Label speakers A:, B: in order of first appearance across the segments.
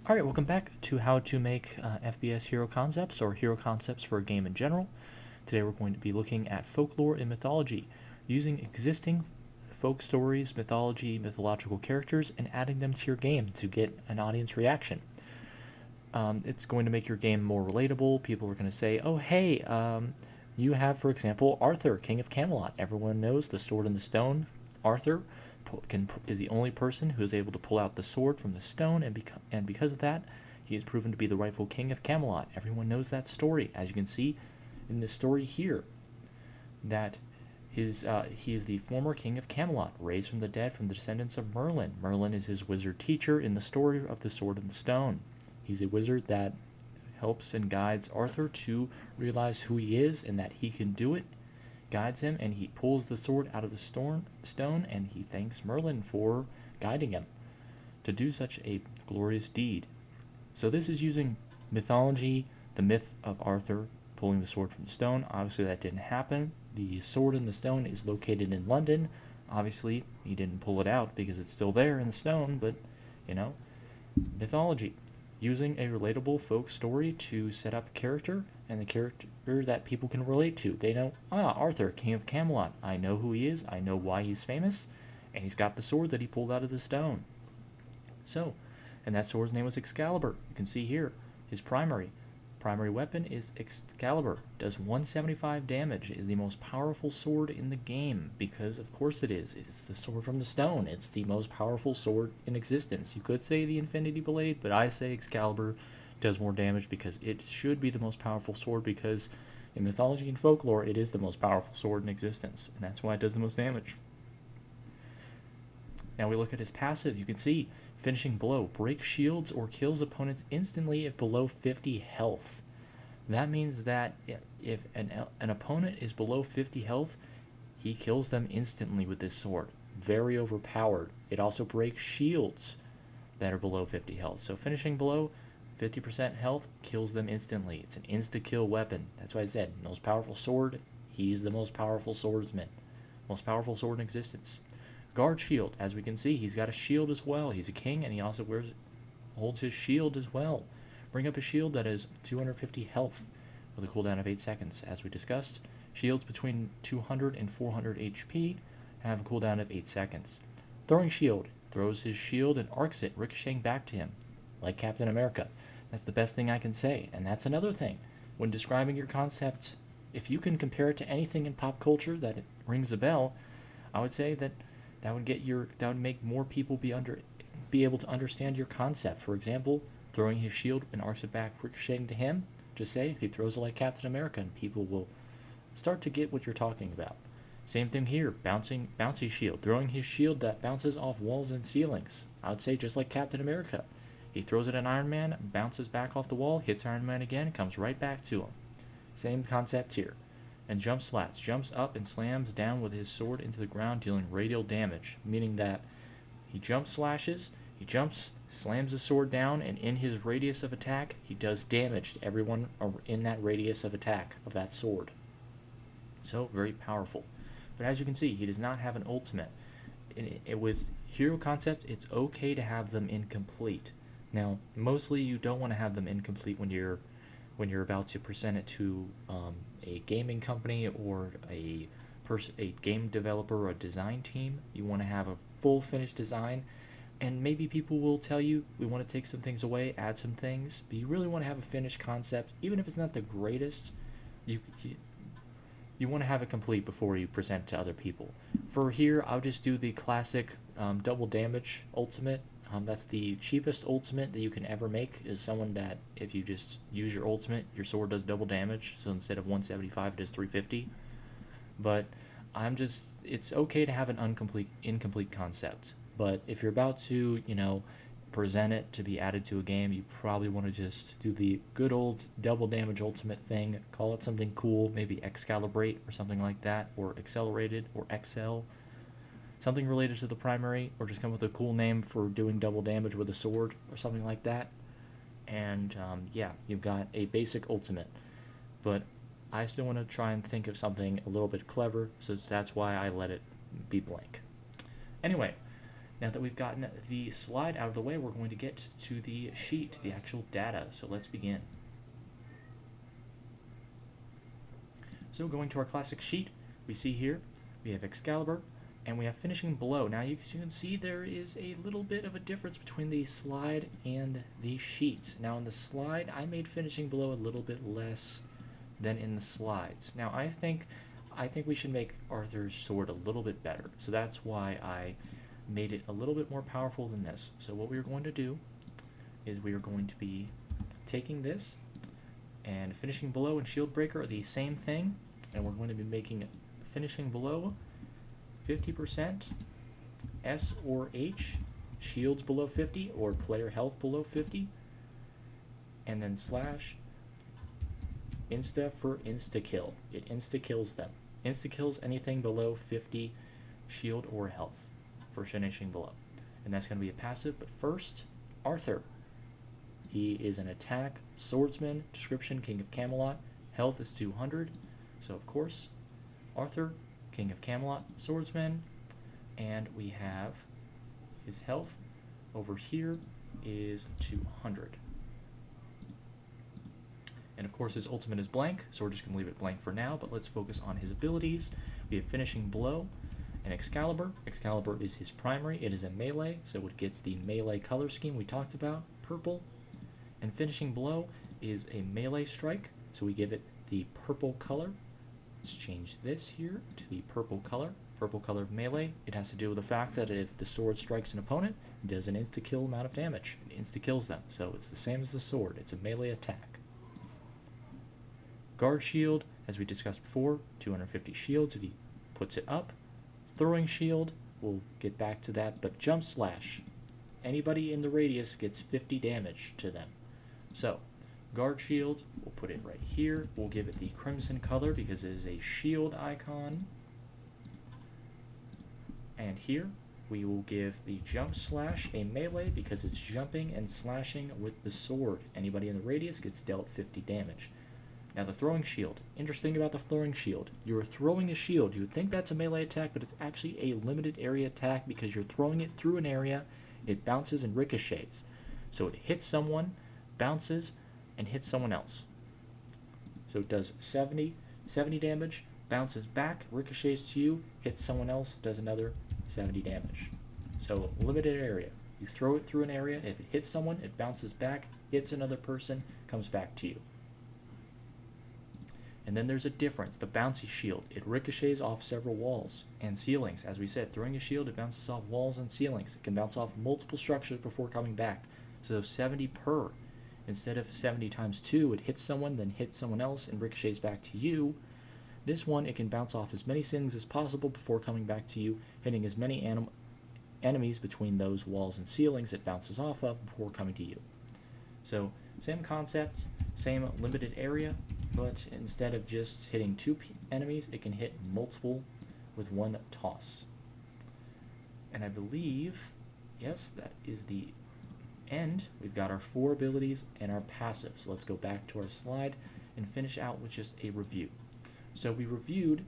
A: Alright, welcome back to how to make FPS hero concepts or hero concepts for a game in general. Today we're going to be looking at folklore and mythology, using existing folk stories, mythology, mythological characters, and adding them to your game to get an audience reaction. It's going to make your game more relatable. People are going to say, oh hey, you have, for example, Arthur, King of Camelot. Everyone knows the sword and the stone. Arthur is the only person who is able to pull out the sword from the stone, and because of that, he is proven to be the rightful king of Camelot. Everyone knows that story, as you can see in this story here, that he is the former king of Camelot, raised from the dead from the descendants of Merlin. Merlin is his wizard teacher in the story of the Sword and the Stone. He's a wizard that helps and guides Arthur to realize who he is and that he can do it, guides him, and he pulls the sword out of the stone, and he thanks Merlin for guiding him to do such a glorious deed. So this is using mythology, the myth of Arthur pulling the sword from the stone. Obviously that didn't happen. The sword in the stone is located in London. Obviously he didn't pull it out because it's still there in the stone, but mythology, using a relatable folk story to set up a character, and the character that people can relate to. They know, Arthur, King of Camelot. I know who he is, I know why he's famous, and he's got the sword that he pulled out of the stone. So, and that sword's name was Excalibur. You can see here, his primary weapon is Excalibur. Does 175 damage, is the most powerful sword in the game, because of course it is. It's the sword from the stone. It's the most powerful sword in existence. You could say the Infinity Blade, but I say Excalibur does more damage because it should be the most powerful sword, because in mythology and folklore it is the most powerful sword in existence, and that's why it does the most damage. Now we look at his passive. You can see finishing blow, breaks shields or kills opponents instantly if below 50 health. That means that if an opponent is below 50 health, he kills them instantly with this sword. Very overpowered. It also breaks shields that are below 50 health. So finishing blow, 50% health, kills them instantly. It's an insta-kill weapon. That's why I said, most powerful sword, he's the most powerful swordsman. Most powerful sword in existence. Guard shield, as we can see, he's got a shield as well. He's a king, and he also holds his shield as well. Bring up a shield that is 250 health with a cooldown of 8 seconds. As we discussed, shields between 200 and 400 HP have a cooldown of 8 seconds. Throwing shield, throws his shield and arcs it, ricocheting back to him, like Captain America. That's the best thing I can say, and that's another thing. When describing your concept, if you can compare it to anything in pop culture that it rings a bell, I would say that would make more people be able to understand your concept. For example, throwing his shield and arcs it back, ricocheting to him. Just say he throws it like Captain America, and people will start to get what you're talking about. Same thing here, bouncy shield, throwing his shield that bounces off walls and ceilings. I would say just like Captain America. He throws it at Iron Man, bounces back off the wall, hits Iron Man again, comes right back to him. Same concept here. And jump slats, jumps up and slams down with his sword into the ground, dealing radial damage, meaning that he jump slashes, he jumps, slams the sword down, and in his radius of attack, he does damage to everyone in that radius of attack of that sword. So, very powerful. But as you can see, he does not have an ultimate. With hero concept, it's okay to have them incomplete. Now, mostly you don't want to have them incomplete when you're about to present it to a gaming company or a game developer or a design team. You want to have a full finished design, and maybe people will tell you, we want to take some things away, add some things, but you really want to have a finished concept. Even if it's not the greatest, you want to have it complete before you present it to other people. For here, I'll just do the classic double damage ultimate. That's the cheapest ultimate that you can ever make, is someone that if you just use your ultimate, your sword does double damage. So instead of 175, it does 350. But it's okay to have an incomplete concept. But if you're about to, present it to be added to a game, you probably want to just do the good old double damage ultimate thing. Call it something cool, maybe Excalibrate or something like that, or Accelerated or Excel. Something related to the primary, or just come with a cool name for doing double damage with a sword or something like that. And you've got a basic ultimate. But I still want to try and think of something a little bit clever, so that's why I let it be blank. Anyway, Now that we've gotten the slide out of the way, we're going to get to the sheet, the actual data. So let's begin. So going to our classic sheet, we see here, we have Excalibur, and we have Finishing Blow. Now you can see there is a little bit of a difference between the slide and the sheet. Now in the slide, I made Finishing Blow a little bit less than in the slides. Now I think we should make Arthur's sword a little bit better. So that's why I made it a little bit more powerful than this. So what we're going to do is we are going to be taking this, and Finishing Blow and Shield Breaker are the same thing, and we're going to be making Finishing Blow 50% S or H, shields below 50 or player health below 50, and then slash insta for insta-kill. It insta-kills them. Insta-kills anything below 50 shield or health for Finishing Blow. And that's going to be a passive, but first, Arthur. He is an attack swordsman, description King of Camelot, health is 200, so of course, Arthur, King of Camelot, swordsman, and we have his health over here is 200. And of course his ultimate is blank, so we're just going to leave it blank for now, but let's focus on his abilities. We have Finishing Blow and Excalibur. Excalibur is his primary, it is a melee, so it gets the melee color scheme we talked about, purple. And Finishing Blow is a melee strike, so we give it the purple color. Let's change this here to the purple color of melee. It has to do with the fact that if the sword strikes an opponent, it does an insta-kill amount of damage. It insta-kills them, so it's the same as the sword. It's a melee attack. Guard Shield, as we discussed before, 250 shields if he puts it up. Throwing Shield, we'll get back to that, but Jump Slash, anybody in the radius gets 50 damage to them. So, Guard Shield, we'll put it right here. We'll give it the crimson color because it is a shield icon. And here, we will give the Jump Slash a melee because it's jumping and slashing with the sword. Anybody in the radius gets dealt 50 damage. Now the Throwing Shield. Interesting about the Throwing Shield. You're throwing a shield. You would think that's a melee attack, but it's actually a limited area attack because you're throwing it through an area, it bounces and ricochets. So it hits someone, bounces, and hits someone else. So it does 70 damage, bounces back, ricochets to you, hits someone else, does another 70 damage. So limited area. You throw it through an area, if it hits someone, it bounces back, hits another person, comes back to you. And then there's a difference, the bouncy shield. It ricochets off several walls and ceilings. As we said, throwing a shield, it bounces off walls and ceilings. It can bounce off multiple structures before coming back. So 70 per. Instead of 70 times 2, it hits someone, then hits someone else, and ricochets back to you. This one, it can bounce off as many ceilings as possible before coming back to you, hitting as many enemies between those walls and ceilings it bounces off of before coming to you. So, same concept, same limited area, but instead of just hitting 2 enemies, it can hit multiple with one toss. And I believe, yes, that is the end. We've got our 4 abilities and our passive. So let's go back to our slide and finish out with just a review. So we reviewed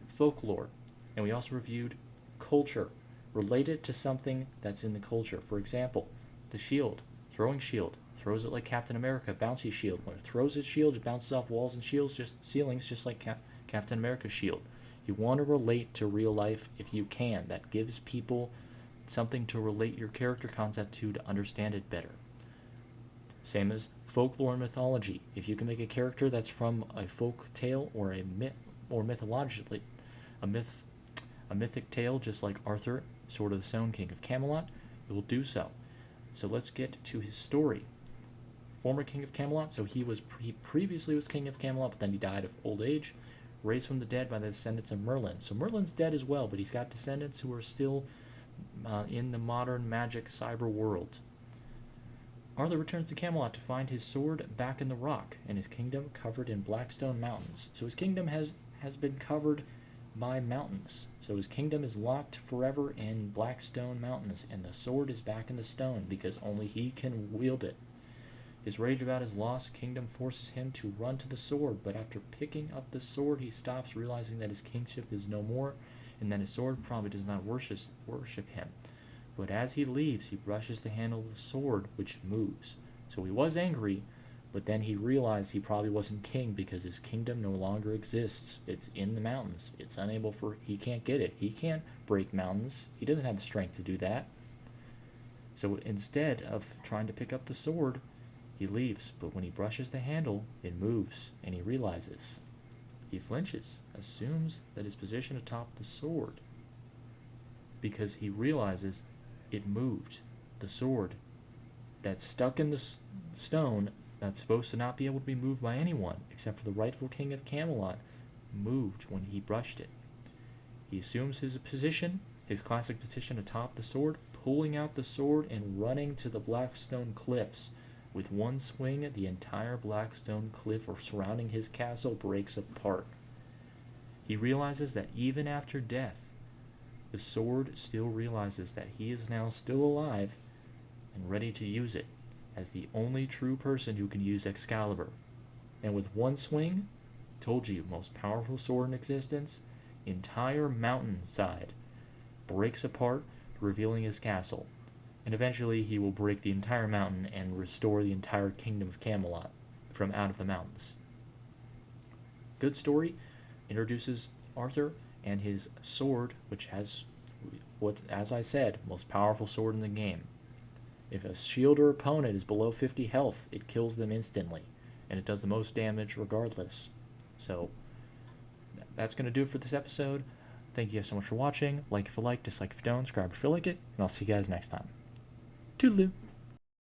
A: folklore, and we also reviewed culture, related to something that's in the culture. For example, the shield, throwing shield, throws it like Captain America, bouncy shield. When it throws its shield, it bounces off walls and shields, just ceilings, just like Captain America's shield. You want to relate to real life if you can. That gives people something to relate your character concept to understand it better. Same as folklore and mythology. If you can make a character that's from a folk tale or a myth, or mythologically, a mythic tale, just like Arthur, Sword of the Stone, King of Camelot, you will do so. So let's get to his story. Former King of Camelot, so he previously was King of Camelot, but then he died of old age, raised from the dead by the descendants of Merlin. So Merlin's dead as well, but he's got descendants who are still in the modern magic cyber world. Arthur returns to Camelot to find his sword back in the rock, and his kingdom covered in Blackstone Mountains. So his kingdom has been covered by mountains. So his kingdom is locked forever in Blackstone Mountains, and the sword is back in the stone because only he can wield it. His rage about his lost kingdom forces him to run to the sword, but after picking up the sword, he stops, realizing that his kingship is no more, and that his sword probably does not worship him. But as he leaves, he brushes the handle of the sword, which moves. So he was angry, but then he realized he probably wasn't king because his kingdom no longer exists. It's in the mountains. He can't get it. He can't break mountains. He doesn't have the strength to do that. So instead of trying to pick up the sword, he leaves. But when he brushes the handle, it moves, and he realizes. He flinches, assumes that his position atop the sword, because he realizes it moved. The sword that's stuck in the stone, that's supposed to not be able to be moved by anyone except for the rightful king of Camelot, moved when he brushed it. He assumes his position, his classic position atop the sword, pulling out the sword and running to the Blackstone Cliffs. With one swing, the entire Blackstone Cliff surrounding his castle breaks apart. He realizes that even after death, the sword still realizes that he is now still alive and ready to use it as the only true person who can use Excalibur. And with one swing, told you, most powerful sword in existence, entire mountainside breaks apart, revealing his castle. And eventually he will break the entire mountain and restore the entire kingdom of Camelot from out of the mountains. Good story. Introduces Arthur and his sword, which has what, as I said, most powerful sword in the game. If a shield or opponent is below 50 health, it kills them instantly, and it does the most damage regardless. So that's going to do it for this episode. Thank you guys so much for watching. Like if you like, dislike if you don't, subscribe if you like it, and I'll see you guys next time. Toodaloo!